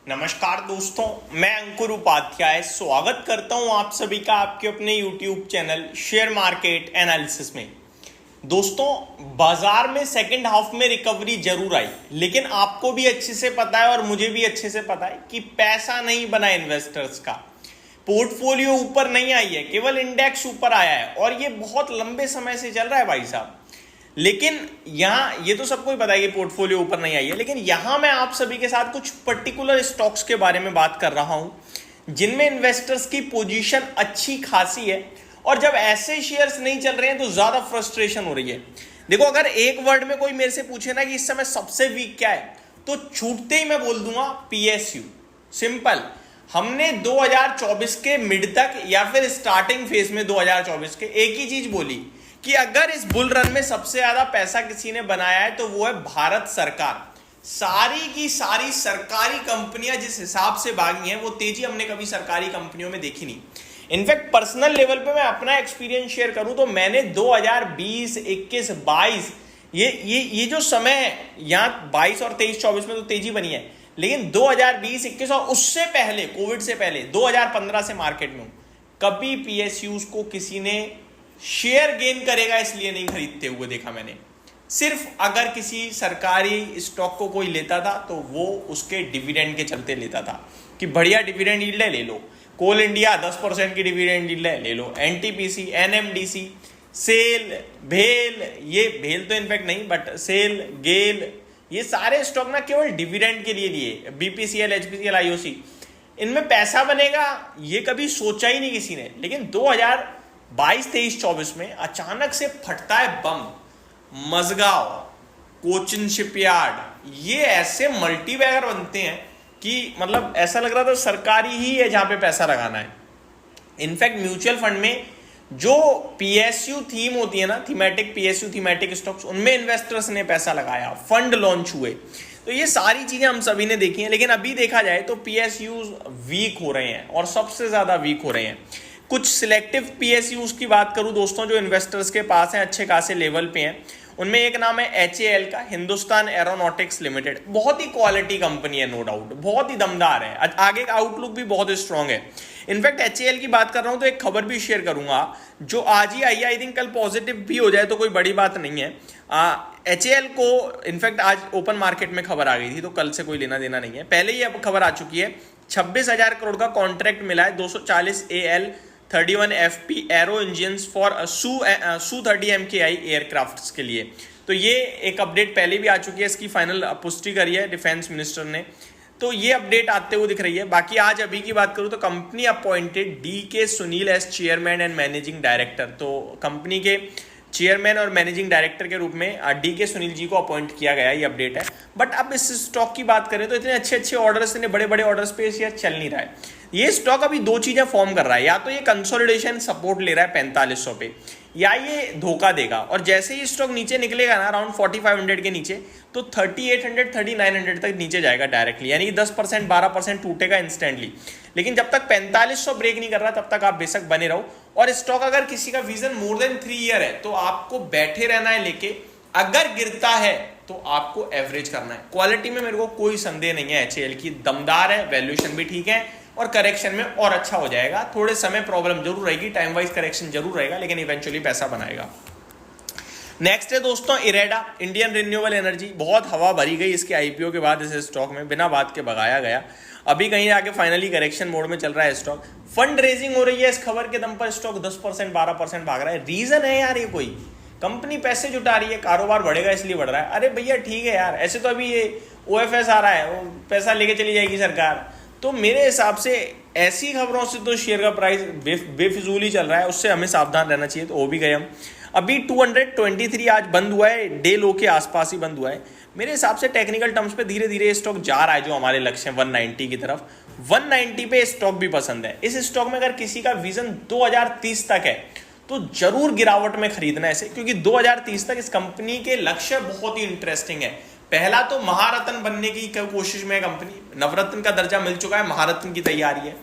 नमस्कार दोस्तों, मैं अंकुर उपाध्याय स्वागत करता हूं आप सभी का आपके अपने YouTube channel share market analysis में। दोस्तों, बाजार में सेकंड हाफ में रिकवरी जरूर आई, लेकिन आपको भी अच्छे से पता है और मुझे भी अच्छे से पता है कि पैसा नहीं बना इन्वेस्टर्स का। पोर्टफोलियो ऊपर नहीं आई है, केवल इंडेक्स ऊपर आया है और ये बहुत लंबे समय से चल रहा है भाई साहब। लेकिन यहां ये तो सबको ही पता है कि पोर्टफोलियो ऊपर नहीं आई है, लेकिन यहां मैं आप सभी के साथ कुछ पर्टिकुलर स्टॉक्स के बारे में बात कर रहा हूं जिनमें इन्वेस्टर्स की पोजीशन अच्छी खासी है। और जब ऐसे शेयर्स नहीं चल रहे हैं तो ज्यादा फ्रस्ट्रेशन हो रही है। देखो, अगर एक वर्ड में कोई मेरे से पूछे ना कि इस समय सबसे वीक क्या है, तो छूटते ही मैं बोल दूंगा पीएसयू। सिंपल। हमने 2024 के मिड तक या फिर स्टार्टिंग फेज में 2024 के एक ही चीज बोली कि अगर इस बुल रन में सबसे ज्यादा पैसा किसी ने बनाया है तो वो है भारत सरकार। सारी की सारी सरकारी कंपनियां जिस हिसाब से भागी हैं, वो तेजी हमने कभी सरकारी कंपनियों में देखी नहीं। इनफैक्ट पर्सनल लेवल पे मैं अपना एक्सपीरियंस शेयर करूं तो मैंने 2020, 21, 22 ये जो समय है, यहाँ 22 और 23, 24 में तो तेजी बनी है, लेकिन 2020, 21 और उससे पहले, कोविड से पहले 2015 से मार्केट में हूं, कभी पीएसयूज को किसी ने शेयर गेन करेगा इसलिए नहीं खरीदते हुए देखा मैंने। सिर्फ अगर किसी सरकारी स्टॉक को कोई लेता था तो वो उसके डिविडेंड के चलते लेता था कि बढ़िया डिविडेंड यील्ड है, ले लो। कोल इंडिया 10% की डिविडेंड यील्ड है, ले लो। एनटीपीसी, एनएमडीसी, सेल, भेल, ये भेल तो इनफैक्ट नहीं, बट सेल, गेल, ये सारे स्टॉक ना केवल डिविडेंड के लिए लिए। बीपीसीएल, एचपीसीएल, आईओसी, इनमें पैसा बनेगा ये कभी सोचा ही नहीं किसी ने। लेकिन 2022, 23, 24 में अचानक से फटता है बम। मजगांव, कोचिन शिपयार्ड, ये ऐसे मल्टीबैगर बनते हैं कि मतलब ऐसा लग रहा था सरकारी ही है जहां पे पैसा लगाना है। इनफैक्ट म्यूचुअल फंड में जो पीएसयू थीम होती है ना, थीमेटिक पीएसयू, थीमेटिक स्टॉक्स, उनमें इन्वेस्टर्स ने पैसा लगाया, फंड लॉन्च हुए। तो ये सारी चीजें हम सभी ने देखी हैं। लेकिन अभी देखा जाए तो पीएसयूज वीक हो रहे हैं और सबसे ज्यादा वीक हो रहे हैं। कुछ सिलेक्टिव पीएसयूज की बात करूं दोस्तों, जो इन्वेस्टर्स के पास हैं, अच्छे खासे लेवल पे हैं, उनमें एक नाम है एचएएल का, हिंदुस्तान एरोनॉटिक्स लिमिटेड। बहुत ही क्वालिटी कंपनी है, नो डाउट, बहुत ही दमदार है, आगे का आउटलुक भी बहुत स्ट्रांग है। इनफैक्ट एचएएल की बात कर रहा हूं तो एक खबर भी शेयर करूंगा जो आज ही आई है। आई थिंक कल पॉजिटिव भी हो जाए तो कोई बड़ी बात नहीं है। एचएएल को इनफैक्ट आज ओपन मार्केट में खबर आ गई थी, तो कल से कोई लेना देना नहीं है, पहले ही अब खबर आ चुकी है। 26,000 करोड़ का कॉन्ट्रैक्ट मिला है 240 AL 31 FP arrow engine for Su-30 MKI aircrafts के लिए। तो ये एक अपडेट पहले भी आ चुकी है, इसकी फाइनल पुष्टि करी है डिफेंस मिनिस्टर ने, तो ये अपडेट आते हुए दिख रही है। बाकी आज अभी की बात करूं तो company appointed DK Sunil as chairman and managing director. तो कंपनी के चेयरमैन और मैनेजिंग डायरेक्टर के रूप में DK सुनील जी को अपॉइंट किया गया, ये अपडेट है। बट अब इस स्टॉक की बात करें तो इतने अच्छे अच्छे ऑर्डर्स, इतने बड़े बड़े ऑर्डर्स पे ये चल नहीं रहा है। ये स्टॉक अभी दो चीजें फॉर्म कर रहा है, या तो ये कंसोलिडेशन सपोर्ट ले रहा है 4500 पे, या ये धोखा देगा। और जैसे ही स्टॉक नीचे निकलेगा ना अराउंड 4500 के नीचे, तो 3800, 3900 तक नीचे जाएगा डायरेक्टली, यानी कि 10%, 12% टूटेगा इंस्टेंटली। लेकिन जब तक 4500 ब्रेक नहीं कर रहा तब तक आप बेशक बने रहो। और स्टॉक अगर किसी का विजन मोर देन 3 ईयर है तो आपको बैठे रहना है लेके, अगर गिरता है तो आपको एवरेज करना है। क्वालिटी में मेरे को कोई संदेह नहीं है, एचएएल की दमदार है, वैल्यूएशन भी ठीक है और करेक्शन में और अच्छा हो जाएगा। थोड़े समय प्रॉब्लम जरूर रहेगी, टाइम वाइज करेक्शन जरूर रहेगा, लेकिन इवेंचुअली पैसा बनाएगा। नेक्स्ट है दोस्तों इरेडा, इंडियन रिन्यूएबल एनर्जी। बहुत हवा भरी गई इसके आईपीओ के बाद, इस स्टॉक में बिना बात के भगाया गया। अभी कहीं आके फाइनली करेक्शन मोड में चल रहा है स्टॉक। फंड रेजिंग हो रही है, इस खबर के दम पर स्टॉक 10%, 12% भाग रहा है। रीजन है यार, ये कोई कंपनी पैसे जुटा रही है, कारोबार बढ़ेगा इसलिए बढ़ रहा है। अरे भैया ठीक है यार, ऐसे तो अभी ये OFS आ रहा है, वो पैसा लेके चली जाएगी सरकार। तो मेरे हिसाब से ऐसी खबरों से तो शेयर का प्राइस बेफिजूल ही चल रहा है, उससे हमें सावधान रहना चाहिए। तो वो भी गए हम। अभी 223 आज बंद हुआ है, डे लो के आसपास ही बंद हुआ है। मेरे हिसाब से टेक्निकल टर्म्स पे धीरे धीरे स्टॉक जा रहा है, जो हमारे लक्ष्य है 190 की तरफ। 190 पे स्टॉक भी पसंद है। इस स्टॉक में अगर किसी का विजन 2030 तक है तो जरूर गिरावट में खरीदना है इसे, क्योंकि 2030 तक इस कंपनी के लक्ष्य बहुत ही इंटरेस्टिंग है। पहला तो महारत्न बनने की कोशिश में कंपनी, नवरत्न का दर्जा मिल चुका है, महारत्न की तैयारी है।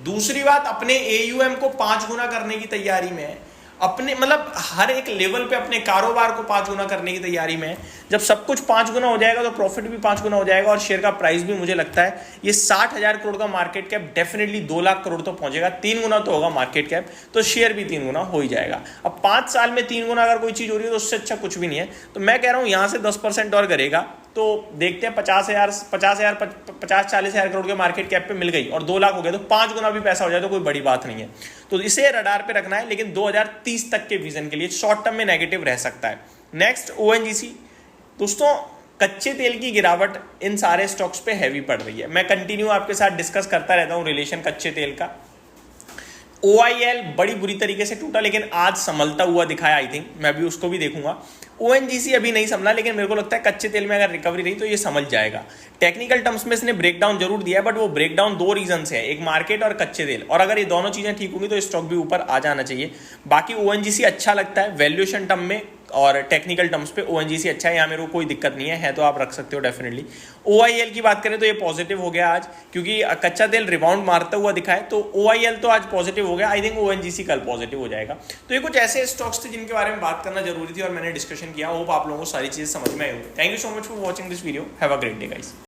दूसरी बात, अपने AUM को 5 गुना करने की तैयारी में है। अपने मतलब हर एक लेवल पे अपने कारोबार को 5 गुना करने की तैयारी में है। जब सब कुछ 5 गुना हो जाएगा तो प्रॉफिट भी 5 गुना हो जाएगा और शेयर का प्राइस भी मुझे लगता है ये 60,000 करोड़ का market cap definitely 2 lakh crore तो पहुंचेगा। 3 गुना तो होगा मार्केट कैप, तो शेयर भी 3 गुना हो ही जाएगा। अब 5 साल में 3 गुना अगर कोई चीज हो रही है तो उससे अच्छा कुछ भी नहीं है। तो मैं कह रहा हूं यहां से 10% और करेगा तो देखते हैं 50-40,000 करोड़ के मार्केट कैप पे मिल गई और 2 लाख हो गया तो 5 गुना भी पैसा हो जाए तो कोई बड़ी बात नहीं है। तो इसे रडार पे रखना है, लेकिन 2030 तक के विजन के लिए शॉर्ट टर्म में नेगेटिव रह सकता है। Next ONGC। दोस्तों कच्चे तेल की गिरावट इन सारे स्टॉक्स पे हैवी पड़ रही है। मैं कंटिन्यू आपके साथ डिस्कस करता रहता हूं रिलेशन कच्चे तेल का। OIL बड़ी बुरी तरीके से टूटा लेकिन आज संभलता हुआ दिखाया, आई थिंक मैं भी उसको भी देखूंगा। ONGC अभी नहीं संभला लेकिन मेरे को लगता है कच्चे तेल में अगर रिकवरी रही तो ये समझ जाएगा। टेक्निकल टर्म्स में इसने ब्रेकडाउन जरूर दिया है बट वो ब्रेकडाउन 2 रीजन से है, एक मार्केट और कच्चे तेल, और अगर ये दोनों चीजें ठीक होंगी तो स्टॉक भी ऊपर आ जाना चाहिए। बाकी ONGC अच्छा लगता है वैल्यूएशन टर्म में और टेक्निकल टर्म्स पे ONGC अच्छा है, यहाँ मेरे को कोई दिक्कत नहीं है तो आप रख सकते हो डेफिनेटली। OIL की बात करें तो ये पॉजिटिव हो गया आज क्योंकि कच्चा तेल रिबाउंड मारता हुआ दिखा है, तो OIL तो आज पॉजिटिव हो गया। आई थिंक ONGC कल पॉजिटिव हो जाएगा। तो ये कुछ ऐसे स्टॉक्स थे जिनके बारे में बात करना जरूरी थी और मैंने डिस्कशन किया। होप आप लोगों को सारी चीजें समझ में आई होगी। Thank you so much for watching this video. Have a great day guys.